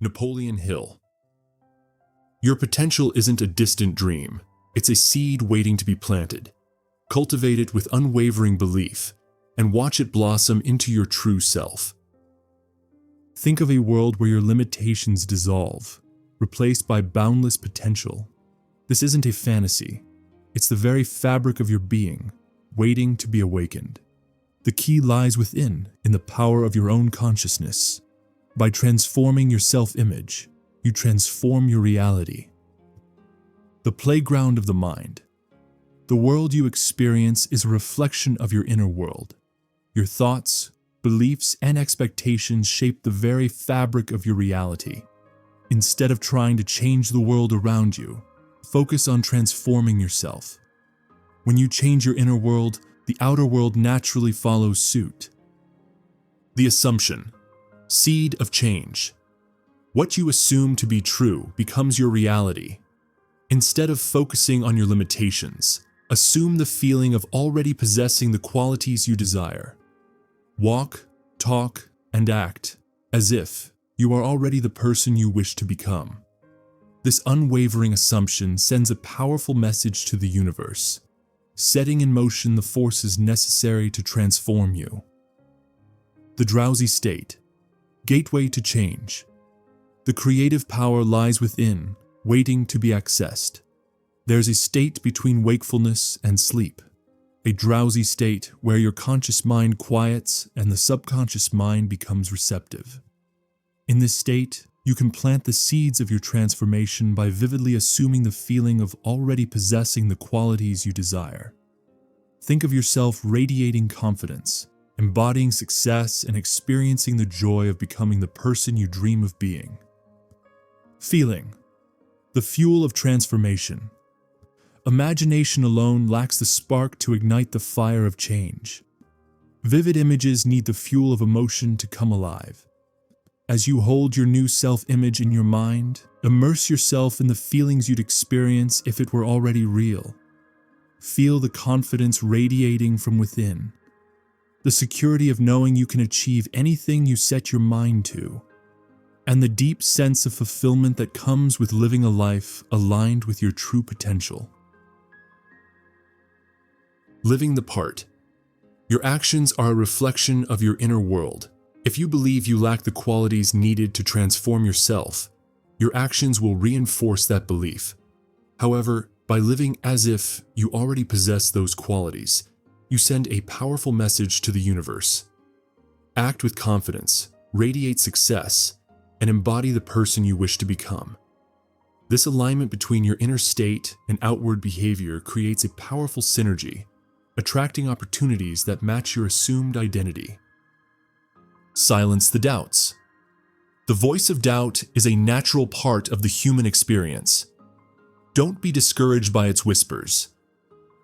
Napoleon Hill. Your potential isn't a distant dream. It's a seed waiting to be planted. Cultivate it with unwavering belief and watch it blossom into your true self. Think of a world where your limitations dissolve, replaced by boundless potential. This isn't a fantasy. It's the very fabric of your being, waiting to be awakened. The key lies within, in the power of your own consciousness. By transforming your self-image, you transform your reality. The playground of the mind. The world you experience is a reflection of your inner world. Your thoughts, beliefs, and expectations shape the very fabric of your reality. Instead of trying to change the world around you, focus on transforming yourself. When you change your inner world, the outer world naturally follows suit. The assumption. Seed of change. What you assume to be true becomes your reality. Instead of focusing on your limitations, assume the feeling of already possessing the qualities you desire. Walk, talk, and act as if you are already the person you wish to become. This unwavering assumption sends a powerful message to the universe, setting in motion the forces necessary to transform you. The drowsy state. Gateway to change. The creative power lies within, waiting to be accessed. There's a state between wakefulness and sleep, a drowsy state where your conscious mind quiets and the subconscious mind becomes receptive. In this state, you can plant the seeds of your transformation by vividly assuming the feeling of already possessing the qualities you desire. Think of yourself radiating confidence, embodying success, and experiencing the joy of becoming the person you dream of being. Feeling. The fuel of transformation. Imagination alone lacks the spark to ignite the fire of change. Vivid images need the fuel of emotion to come alive. As you hold your new self-image in your mind, immerse yourself in the feelings you'd experience if it were already real. Feel the confidence radiating from within. The security of knowing you can achieve anything you set your mind to, and the deep sense of fulfillment that comes with living a life aligned with your true potential. Living the part. Your actions are a reflection of your inner world. If you believe you lack the qualities needed to transform yourself, your actions will reinforce that belief. However, by living as if you already possess those qualities, you send a powerful message to the universe. Act with confidence, radiate success, and embody the person you wish to become. This alignment between your inner state and outward behavior creates a powerful synergy, attracting opportunities that match your assumed identity. Silence the doubts. The voice of doubt is a natural part of the human experience. Don't be discouraged by its whispers.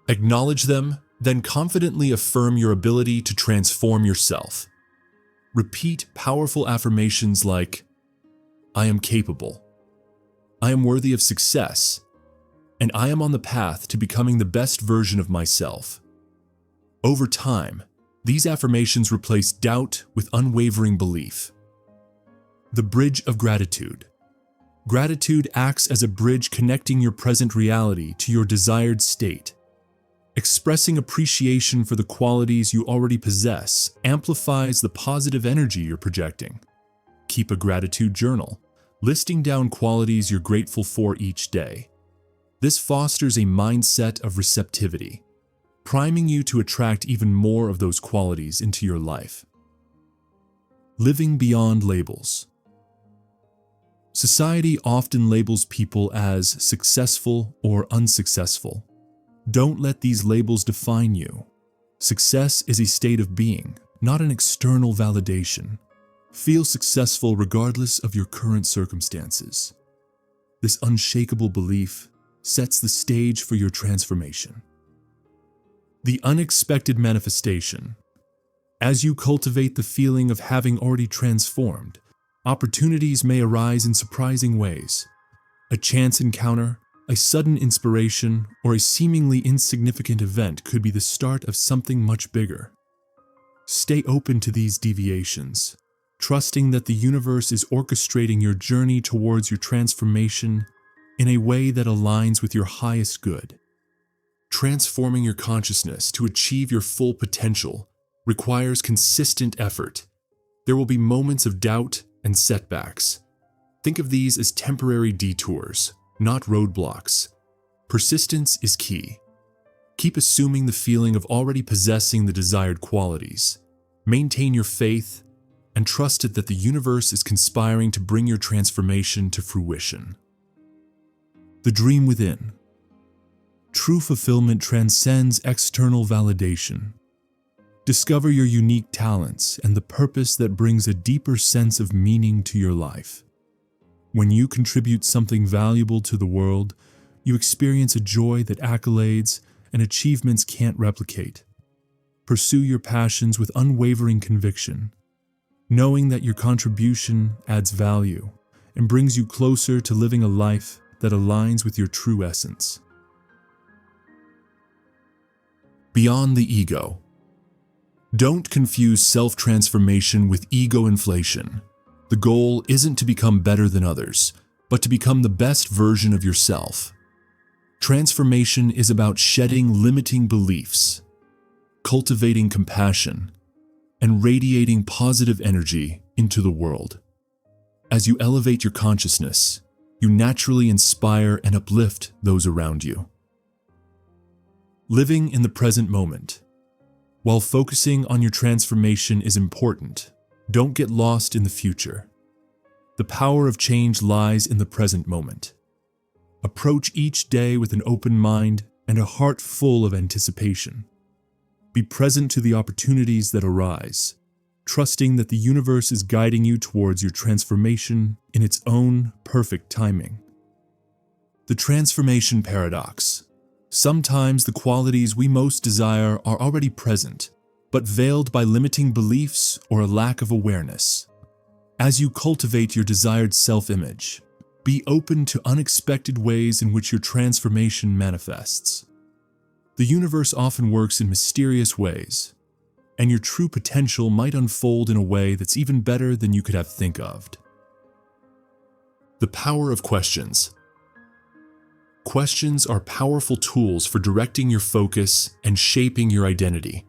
Acknowledge them, then confidently affirm your ability to transform yourself. Repeat powerful affirmations like, I am capable, I am worthy of success, and I am on the path to becoming the best version of myself. Over time, these affirmations replace doubt with unwavering belief. The bridge of gratitude. Gratitude acts as a bridge connecting your present reality to your desired state. Expressing appreciation for the qualities you already possess amplifies the positive energy you're projecting. Keep a gratitude journal, listing down qualities you're grateful for each day. This fosters a mindset of receptivity, priming you to attract even more of those qualities into your life. Living beyond labels. Society often labels people as successful or unsuccessful. Don't let these labels define you. Success is a state of being, not an external validation. Feel successful regardless of your current circumstances. This unshakable belief sets the stage for your transformation. The unexpected manifestation. As you cultivate the feeling of having already transformed, opportunities may arise in surprising ways. A chance encounter, a sudden inspiration, or a seemingly insignificant event could be the start of something much bigger. Stay open to these deviations. trusting that the universe is orchestrating your journey towards your transformation in a way that aligns with your highest good. Transforming your consciousness to achieve your full potential requires consistent effort. There will be moments of doubt and setbacks. Think of these as temporary detours, not roadblocks. Persistence is key. Keep assuming the feeling of already possessing the desired qualities. Maintain your faith and trust that the universe is conspiring to bring your transformation to fruition. The dream within. True fulfillment transcends external validation. Discover your unique talents and the purpose that brings a deeper sense of meaning to your life. When you contribute something valuable to the world, you experience a joy that accolades and achievements can't replicate. Pursue your passions with unwavering conviction, knowing that your contribution adds value and brings you closer to living a life that aligns with your true essence. Beyond the ego. Don't confuse self-transformation with ego inflation. The goal isn't to become better than others, but to become the best version of yourself. Transformation is about shedding limiting beliefs, cultivating compassion, and radiating positive energy into the world. As you elevate your consciousness, you naturally inspire and uplift those around you. Living in the present moment. While focusing on your transformation is important, don't get lost in the future. The power of change lies in the present moment. Approach each day with an open mind and a heart full of anticipation. Be present to the opportunities that arise, trusting that the universe is guiding you towards your transformation in its own perfect timing. The transformation paradox. Sometimes the qualities we most desire are already present, but veiled by limiting beliefs or a lack of awareness. As you cultivate your desired self-image, be open to unexpected ways in which your transformation manifests. The universe often works in mysterious ways, and your true potential might unfold in a way that's even better than you could have thought of. The power of questions. Questions are powerful tools for directing your focus and shaping your identity.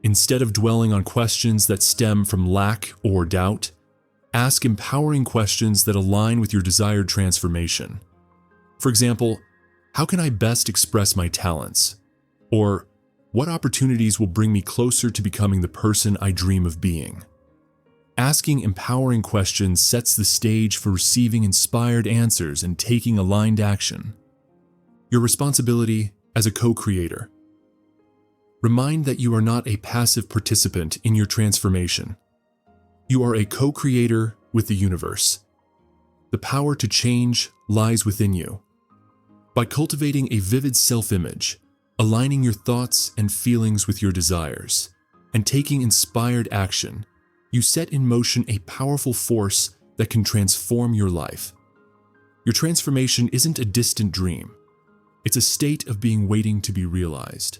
Instead of dwelling on questions that stem from lack or doubt, ask empowering questions that align with your desired transformation. For example, how can I best express my talents? Or, what opportunities will bring me closer to becoming the person I dream of being? Asking empowering questions sets the stage for receiving inspired answers and taking aligned action. Your responsibility as a co-creator. Remind that you are not a passive participant in your transformation. You are a co-creator with the universe. The power to change lies within you. By cultivating a vivid self-image, aligning your thoughts and feelings with your desires, and taking inspired action, you set in motion a powerful force that can transform your life. Your transformation isn't a distant dream. It's a state of being waiting to be realized.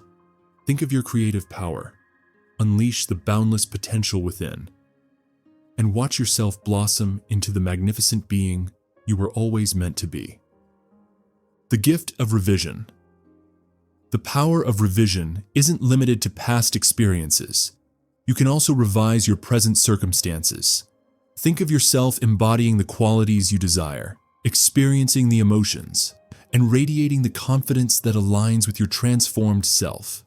Think of your creative power. Unleash the boundless potential within. And watch yourself blossom into the magnificent being you were always meant to be. The gift of revision. The power of revision isn't limited to past experiences. You can also revise your present circumstances. Think of yourself embodying the qualities you desire, experiencing the emotions, and radiating the confidence that aligns with your transformed self.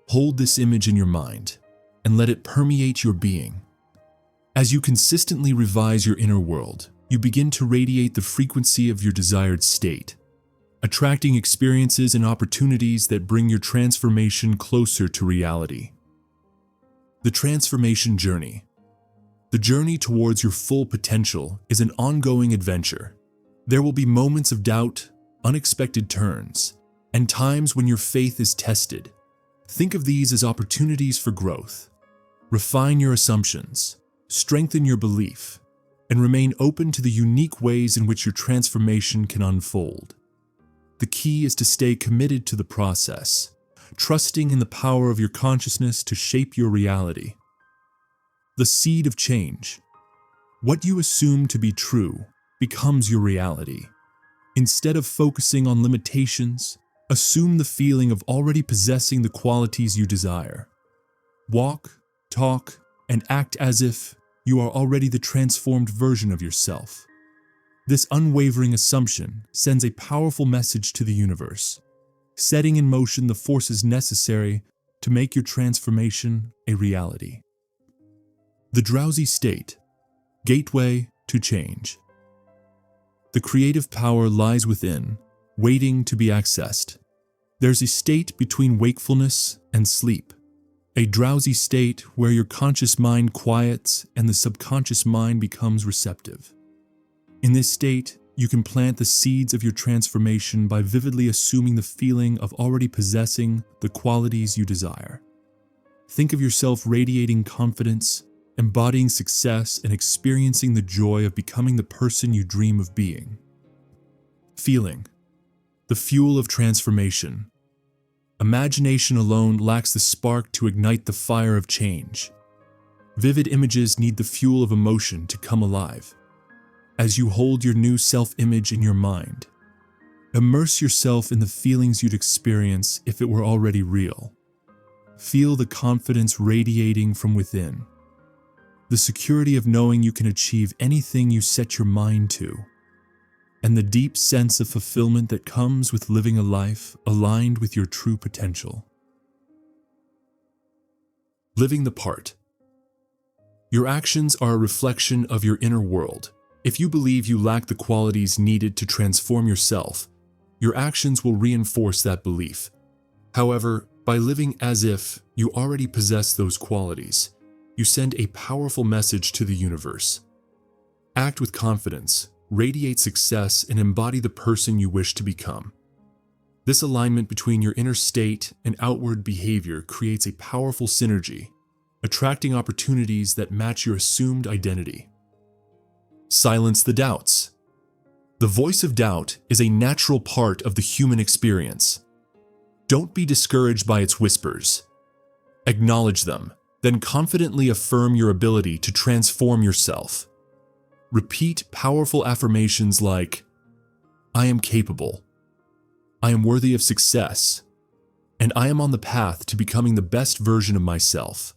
Hold this image in your mind and let it permeate your being. As you consistently revise your inner world, you begin to radiate the frequency of your desired state, attracting experiences and opportunities that bring your transformation closer to reality. The transformation journey. The journey towards your full potential is an ongoing adventure. There will be moments of doubt, unexpected turns, and times when your faith is tested. Think of these as opportunities for growth. Refine your assumptions, strengthen your belief, and remain open to the unique ways in which your transformation can unfold. The key is to stay committed to the process, trusting in the power of your consciousness to shape your reality. The seed of change. What you assume to be true becomes your reality. Instead of focusing on limitations, assume the feeling of already possessing the qualities you desire. Walk, talk, and act as if you are already the transformed version of yourself. This unwavering assumption sends a powerful message to the universe, setting in motion the forces necessary to make your transformation a reality. The drowsy state, gateway to change. The creative power lies within, waiting to be accessed. There's a state between wakefulness and sleep, a drowsy state where your conscious mind quiets and the subconscious mind becomes receptive. In this state, you can plant the seeds of your transformation by vividly assuming the feeling of already possessing the qualities you desire. Think of yourself radiating confidence, embodying success, and experiencing the joy of becoming the person you dream of being. Feeling. The fuel of transformation. Imagination alone lacks the spark to ignite the fire of change. Vivid images need the fuel of emotion to come alive. As you hold your new self-image in your mind, immerse yourself in the feelings you'd experience if it were already real. Feel the confidence radiating from within, the security of knowing you can achieve anything you set your mind to, and the deep sense of fulfillment that comes with living a life aligned with your true potential. Living the part. Your actions are a reflection of your inner world. If you believe you lack the qualities needed to transform yourself, your actions will reinforce that belief. However, by living as if you already possess those qualities, you send a powerful message to the universe. Act with confidence, radiate success, and embody the person you wish to become. This alignment between your inner state and outward behavior creates a powerful synergy, attracting opportunities that match your assumed identity. Silence the doubts. The voice of doubt is a natural part of the human experience. Don't be discouraged by its whispers. Acknowledge them, then confidently affirm your ability to transform yourself. Repeat powerful affirmations like, "I am capable," "I am worthy of success," and "I am on the path to becoming the best version of myself."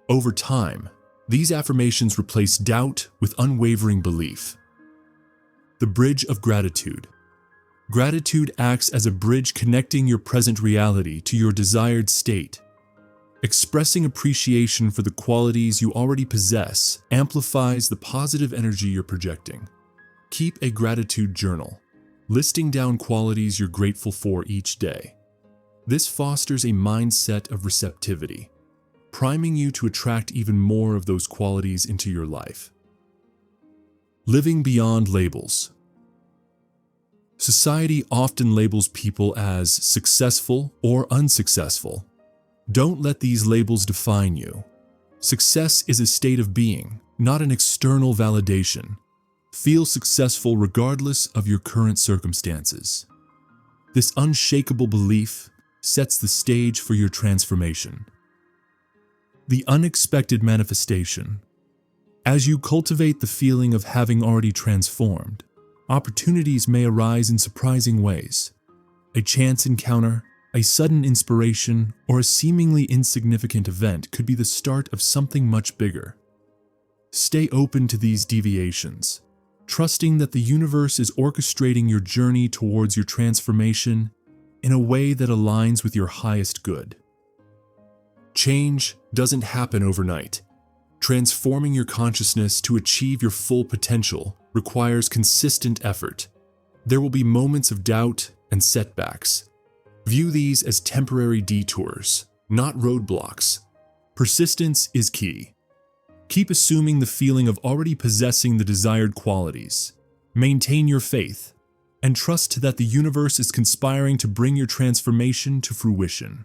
Over time, these affirmations replace doubt with unwavering belief. The bridge of gratitude. Gratitude acts as a bridge connecting your present reality to your desired state. Expressing appreciation for the qualities you already possess amplifies the positive energy you're projecting. Keep a gratitude journal, listing down qualities you're grateful for each day. This fosters a mindset of receptivity, priming you to attract even more of those qualities into your life. Living beyond labels. Society often labels people as successful or unsuccessful. Don't let these labels define you. Success is a state of being, not an external validation. Feel successful regardless of your current circumstances. This unshakable belief sets the stage for your transformation. The unexpected manifestation. As you cultivate the feeling of having already transformed, opportunities may arise in surprising ways. A chance encounter, a sudden inspiration, or a seemingly insignificant event could be the start of something much bigger. Stay open to these deviations, trusting that the universe is orchestrating your journey towards your transformation in a way that aligns with your highest good. Change doesn't happen overnight. Transforming your consciousness to achieve your full potential requires consistent effort. There will be moments of doubt and setbacks. View these as temporary detours, not roadblocks. Persistence is key. Keep assuming the feeling of already possessing the desired qualities. Maintain your faith, and trust that the universe is conspiring to bring your transformation to fruition.